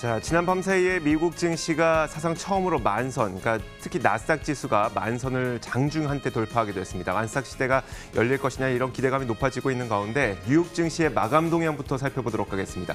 자, 지난 밤 사이에 미국 증시가 사상 처음으로 만선, 그러니까 특히 나스닥 지수가 만선을 장중 한때 돌파하게 됐습니다. 완삭 시대가 열릴 것이냐 이런 기대감이 높아지고 있는 가운데 뉴욕 증시의 마감 동향부터 살펴보도록 하겠습니다.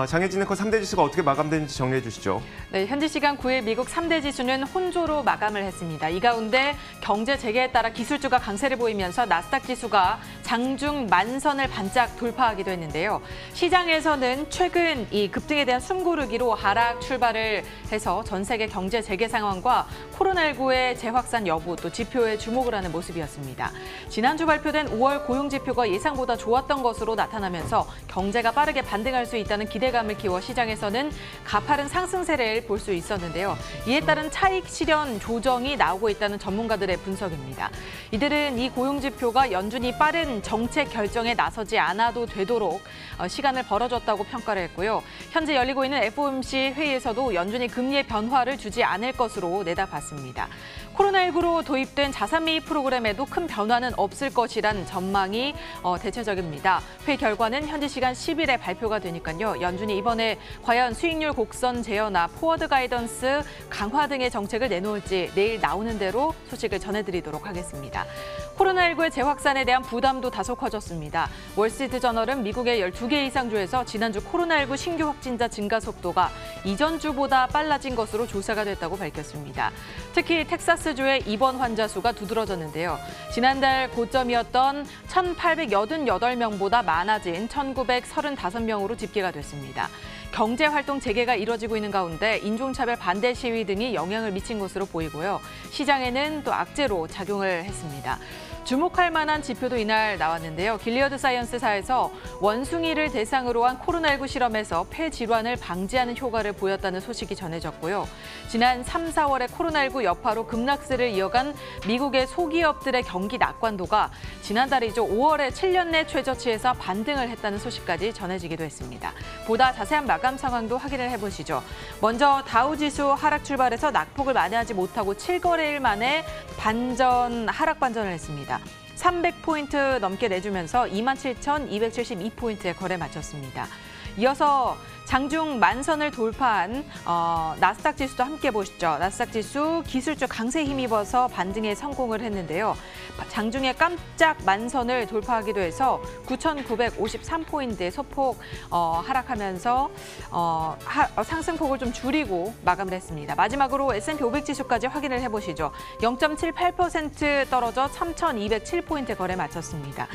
장혜진 앵커 3대 지수가 어떻게 마감되는지 정리해 주시죠. 네, 현지 시간 9일 미국 3대 지수는 혼조로 마감을 했습니다. 이 가운데 경제 재개에 따라 기술주가 강세를 보이면서 나스닥 지수가 장중 만선을 반짝 돌파하기도 했는데요. 시장에서는 최근 이 급등에 대한 숨고르기로 하락 출발을 해서 전 세계 경제 재개 상황과 코로나19의 재확산 여부 또 지표에 주목을 하는 모습이었습니다. 지난주 발표된 5월 고용 지표가 예상보다 좋았던 것으로 나타나면서 경제가 빠르게 반등할 수 있다는 기대감을 키워 시장에서는 가파른 상승세를 볼 수 있었는데요. 이에 따른 차익 실현 조정이 나오고 있다는 전문가들의 분석입니다. 이들은 이 고용 지표가 연준이 빠른 정책 결정에 나서지 않아도 되도록 시간을 벌어줬다고 평가를 했고요. 현재 열리고 있는 FOMC 회의에서도 연준이 금리의 변화를 주지 않을 것으로 내다봤습니다. 코로나19로 도입된 자산 매입 프로그램에도 큰 변화는 없을 것이란 전망이 대체적입니다. 회의 결과는 현지 시간 10일에 발표가 되니까요. 연준이 이번에 과연 수익률 곡선 제어나 포워드 가이던스 강화 등의 정책을 내놓을지 내일 나오는 대로 소식을 전해드리도록 하겠습니다. 코로나19의 재확산에 대한 부담도 다소 커졌습니다. 월스트리트저널은 미국의 12개 이상 주에서 지난주 코로나19 신규 확진자 증가 속도가 이전 주보다 빨라진 것으로 조사가 됐다고 밝혔습니다. 특히 텍사스주의 입원 환자 수가 두드러졌는데요. 지난달 고점이었던 1,888명보다 많아진 1,935명으로 집계가 됐습니다. 경제활동 재개가 이뤄지고 있는 가운데 인종차별 반대 시위 등이 영향을 미친 것으로 보이고요. 시장에는 또 악재로 작용을 했습니다. 주목할 만한 지표도 이날 나왔는데요. 길리어드 사이언스사에서 원숭이를 대상으로 한 코로나19 실험에서 폐 질환을 방지하는 효과를 보였다는 소식이 전해졌고요. 지난 3, 4월에 코로나19 여파로 급락세를 이어간 미국의 소기업들의 경기 낙관도가 지난달이죠. 5월에 7년 내 최저치에서 반등을 했다는 소식까지 전해지기도 했습니다. 보다 자세한 마감 상황도 확인을 해보시죠. 먼저 다우지수 하락 출발해서 낙폭을 만회하지 못하고 7거래일 만에 하락 반전을 했습니다. 300포인트 넘게 내주면서 27,272포인트에 거래 마쳤습니다. 이어서 장중 만선을 돌파한 나스닥 지수도 함께 보시죠. 나스닥 지수 기술주 강세 힘입어서 반등에 성공을 했는데요. 장중에 깜짝 만선을 돌파하기도 해서 9,953포인트에 소폭 하락하면서 상승폭을 좀 줄이고 마감을 했습니다. 마지막으로 S&P 500 지수까지 확인을 해보시죠. 0.78% 떨어져 3,207포인트 거래 마쳤습니다.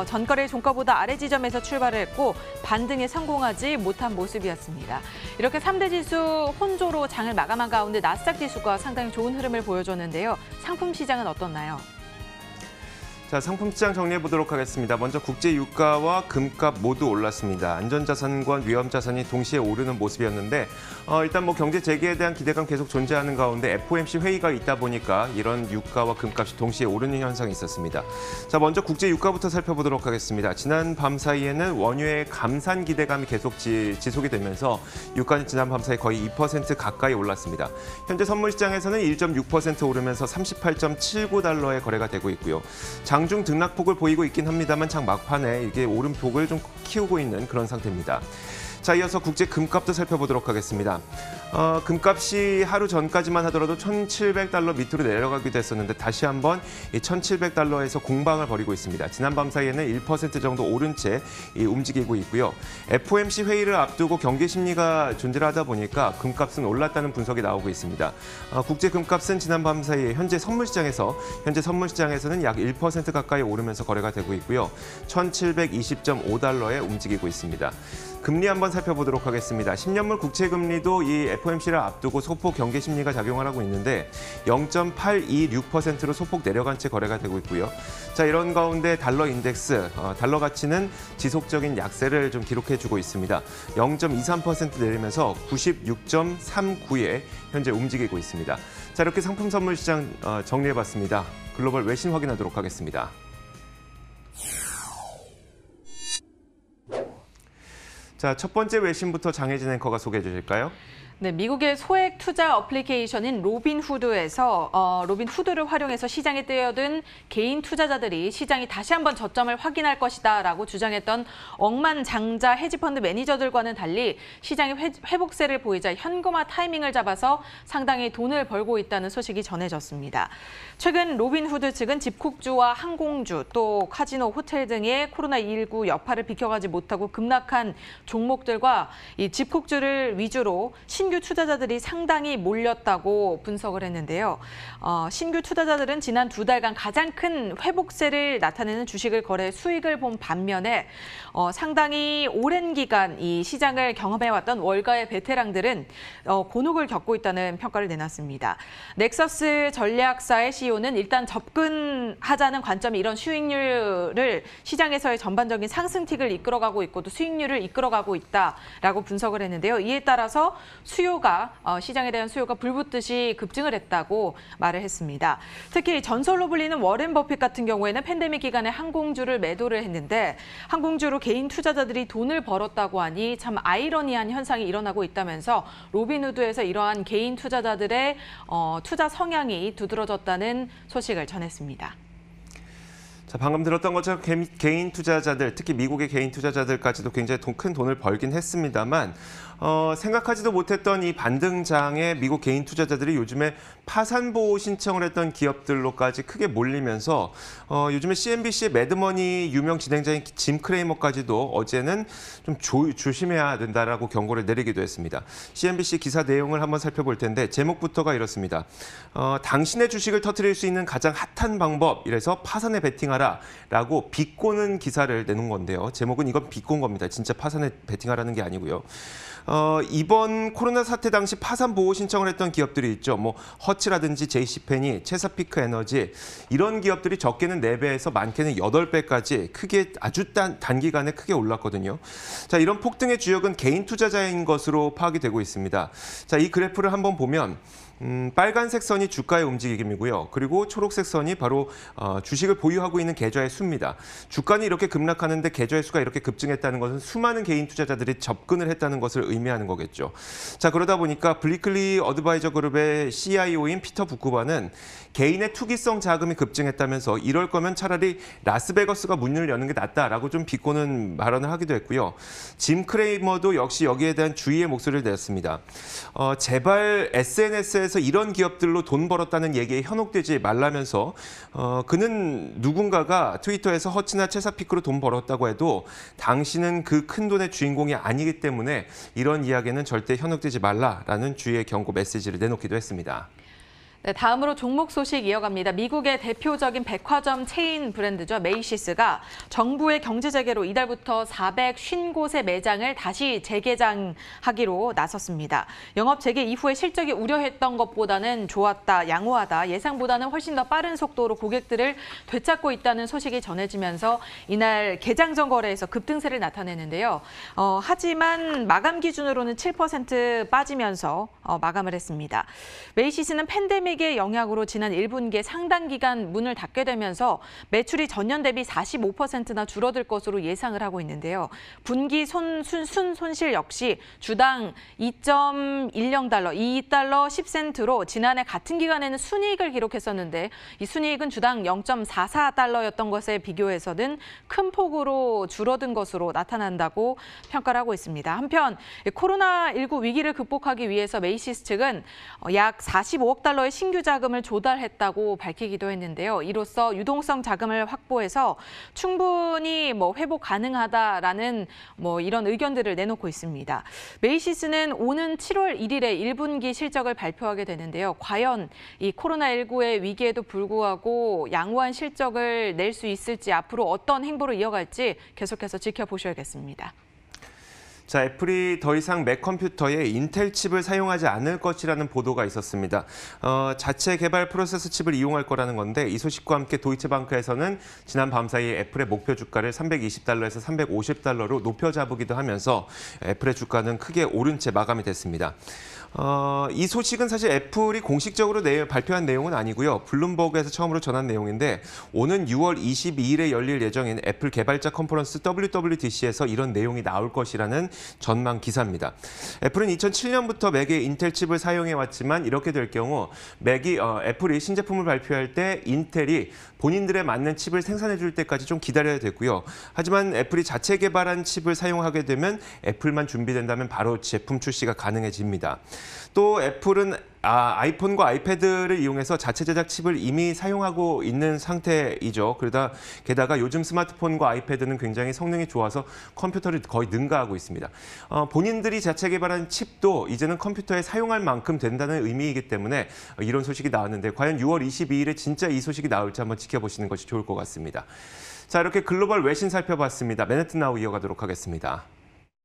전거래 종가보다 아래 지점에서 출발을 했고 반등에 성공하지 못한 모습이었습니다. 이렇게 3대 지수 혼조로 장을 마감한 가운데 나스닥 지수가 상당히 좋은 흐름을 보여줬는데요. 상품 시장은 어떻나요? 자, 상품 시장 정리해 보도록 하겠습니다. 먼저 국제 유가와 금값 모두 올랐습니다. 안전자산과 위험자산이 동시에 오르는 모습이었는데 일단 경제 재개에 대한 기대감 계속 존재하는 가운데 FOMC 회의가 있다 보니까 이런 유가와 금값이 동시에 오르는 현상이 있었습니다. 자, 먼저 국제 유가부터 살펴보도록 하겠습니다. 지난 밤 사이에는 원유의 감산 기대감이 계속 지속이 되면서 유가는 지난 밤 사이 거의 2% 가까이 올랐습니다. 현재 선물 시장에서는 1.6% 오르면서 38.79달러에 거래가 되고 있고요. 장중 등락폭을 보이고 있긴 합니다만 장 막판에 이게 오름폭을 좀 키우고 있는 그런 상태입니다. 자, 이어서 국제 금값도 살펴보도록 하겠습니다. 금값이 하루 전까지만 하더라도 1,700달러 밑으로 내려가기도 했었는데 다시 한번 이 1,700달러에서 공방을 벌이고 있습니다. 지난 밤 사이에는 1% 정도 오른 채 움직이고 있고요. FOMC 회의를 앞두고 경계 심리가 존재하다 보니까 금값은 올랐다는 분석이 나오고 있습니다. 국제 금값은 지난 밤 사이에 현재 선물 시장에서는 약 1% 가까이 오르면서 거래가 되고 있고요. 1,720.5달러에 움직이고 있습니다. 금리 한번 살펴보도록 하겠습니다. 10년물 국채 금리도 이 FOMC를 앞두고 소폭 경계 심리가 작용을 하고 있는데 0.826%로 소폭 내려간 채 거래가 되고 있고요. 자, 이런 가운데 달러 인덱스, 달러 가치는 지속적인 약세를 좀 기록해주고 있습니다. 0.23% 내리면서 96.39에 현재 움직이고 있습니다. 자, 이렇게 상품 선물 시장 정리해봤습니다. 글로벌 외신 확인하도록 하겠습니다. 자, 첫 번째 외신부터 장혜진 앵커가 소개해 주실까요? 네, 미국의 소액 투자 어플리케이션인 로빈후드에서 로빈후드를 활용해서 시장에 뛰어든 개인 투자자들이 시장이 다시 한번 저점을 확인할 것이다라고 주장했던 억만장자 헤지펀드 매니저들과는 달리 시장이 회복세를 보이자 현금화 타이밍을 잡아서 상당히 돈을 벌고 있다는 소식이 전해졌습니다. 최근 로빈후드 측은 집콕주와 항공주, 또 카지노, 호텔 등의 코로나19 여파를 비켜가지 못하고 급락한 종목들과 이 집콕주를 위주로 신규 투자자들이 상당히 몰렸다고 분석을 했는데요. 신규 투자자들은 지난 2달간 가장 큰 회복세를 나타내는 주식을 거래 수익을 본 반면에 상당히 오랜 기간 이 시장을 경험해왔던 월가의 베테랑들은 곤혹을 겪고 있다는 평가를 내놨습니다. 넥서스 전략사의 CEO는 일단 접근하자는 관점이 이런 수익률을 시장에서의 전반적인 상승틱을 이끌어가고 있고 또 수익률을 이끌어가고 있다라고 분석을 했는데요. 이에 따라서 시장에 대한 수요가 불붙듯이 급증을 했다고 말을 했습니다. 특히 전설로 불리는 워렌 버핏 같은 경우에는 팬데믹 기간에 항공주를 매도를 했는데 항공주로 개인 투자자들이 돈을 벌었다고 하니 참 아이러니한 현상이 일어나고 있다면서 로빈후드에서 이러한 개인 투자자들의 투자 성향이 두드러졌다는 소식을 전했습니다. 자, 방금 들었던 것처럼 개인 투자자들, 특히 미국의 개인 투자자들까지도 굉장히 큰 돈을 벌긴 했습니다만 생각하지도 못했던 이 반등장에 미국 개인 투자자들이 요즘에 파산 보호 신청을 했던 기업들로까지 크게 몰리면서 요즘에 CNBC의 매드머니 유명 진행자인 짐 크레이머까지도 어제는 좀 조심해야 된다라고 경고를 내리기도 했습니다. CNBC 기사 내용을 한번 살펴볼 텐데 제목부터가 이렇습니다. 당신의 주식을 터뜨릴 수 있는 가장 핫한 방법, 이래서 파산에 베팅하라라고 비꼬는 기사를 내놓은 건데요. 제목은 이건 비꼰 겁니다. 진짜 파산에 베팅하라는 게 아니고요. 이번 코로나 사태 당시 파산 보호 신청을 했던 기업들이 있죠. 뭐 허츠라든지 제이시페니, 체사피크 에너지 이런 기업들이 적게는 4배에서 많게는 8배까지 크게 아주 단기간에 크게 올랐거든요. 자, 이런 폭등의 주역은 개인 투자자인 것으로 파악이 되고 있습니다. 자, 이 그래프를 한번 보면 빨간색 선이 주가의 움직임이고요. 그리고 초록색 선이 바로 주식을 보유하고 있는 계좌의 수입니다. 주가는 이렇게 급락하는데 계좌의 수가 이렇게 급증했다는 것은 수많은 개인 투자자들이 접근을 했다는 것을 의미하는 거겠죠. 자, 그러다 보니까 블리클리 어드바이저 그룹의 CIO인 피터 부쿠바는 개인의 투기성 자금이 급증했다면서 이럴 거면 차라리 라스베거스가 문을 여는 게 낫다라고 좀 비꼬는 발언을 하기도 했고요. 짐 크레이머도 역시 여기에 대한 주의의 목소리를 냈습니다. 제발 SNS에서 이런 기업들로 돈 벌었다는 얘기에 현혹되지 말라면서 그는 누군가가 트위터에서 허츠나 체사피크로 돈 벌었다고 해도 당신은 그 큰 돈의 주인공이 아니기 때문에 이런 이야기는 절대 현혹되지 말라라는 주의의 경고 메시지를 내놓기도 했습니다. 네, 다음으로 종목 소식 이어갑니다. 미국의 대표적인 백화점 체인 브랜드죠. 메이시스가 정부의 경제 재개로 이달부터 450곳의 매장을 다시 재개장하기로 나섰습니다. 영업 재개 이후에 실적이 우려했던 것보다는 좋았다, 양호하다, 예상보다는 훨씬 더 빠른 속도로 고객들을 되찾고 있다는 소식이 전해지면서 이날 개장 전 거래에서 급등세를 나타내는데요. 하지만 마감 기준으로는 7% 빠지면서 마감을 했습니다. 메이시스는 팬데믹의 영향으로 지난 1분기에 상당 기간 문을 닫게 되면서 매출이 전년 대비 45%나 줄어들 것으로 예상을 하고 있는데요. 분기 손실 역시 주당 2.10달러, 2달러 10센트로 지난해 같은 기간에는 순이익을 기록했었는데 이 순이익은 주당 0.44달러였던 것에 비교해서는 큰 폭으로 줄어든 것으로 나타난다고 평가를 하고 있습니다. 한편 코로나19 위기를 극복하기 위해서 메이시스 측은 약 45억 달러의 신규 자금을 조달했다고 밝히기도 했는데요. 이로써 유동성 자금을 확보해서 충분히 회복 가능하다라는 이런 의견들을 내놓고 있습니다. 메이시스는 오는 7월 1일에 1분기 실적을 발표하게 되는데요. 과연 이 코로나19의 위기에도 불구하고 양호한 실적을 낼 수 있을지 앞으로 어떤 행보를 이어갈지 계속해서 지켜보셔야겠습니다. 자, 애플이 더 이상 맥 컴퓨터에 인텔 칩을 사용하지 않을 것이라는 보도가 있었습니다. 자체 개발 프로세서 칩을 이용할 거라는 건데 이 소식과 함께 도이체방크에서는 지난 밤 사이 애플의 목표 주가를 320달러에서 350달러로 높여 잡으기도 하면서 애플의 주가는 크게 오른 채 마감이 됐습니다. 이 소식은 사실 애플이 공식적으로 발표한 내용은 아니고요. 블룸버그에서 처음으로 전한 내용인데 오는 6월 22일에 열릴 예정인 애플 개발자 컨퍼런스 WWDC에서 이런 내용이 나올 것이라는 전망 기사입니다. 애플은 2007년부터 맥에 인텔 칩을 사용해왔지만 이렇게 될 경우 애플이 신제품을 발표할 때 인텔이 본인들에 맞는 칩을 생산해줄 때까지 좀 기다려야 되고요. 하지만 애플이 자체 개발한 칩을 사용하게 되면 애플만 준비된다면 바로 제품 출시가 가능해집니다. 또 애플은 아이폰과 아이패드를 이용해서 자체 제작 칩을 이미 사용하고 있는 상태이죠. 게다가 요즘 스마트폰과 아이패드는 굉장히 성능이 좋아서 컴퓨터를 거의 능가하고 있습니다. 본인들이 자체 개발한 칩도 이제는 컴퓨터에 사용할 만큼 된다는 의미이기 때문에 이런 소식이 나왔는데 과연 6월 22일에 진짜 이 소식이 나올지 한번 지켜보시는 것이 좋을 것 같습니다. 자, 이렇게 글로벌 외신 살펴봤습니다. 맨해튼 나우 이어가도록 하겠습니다.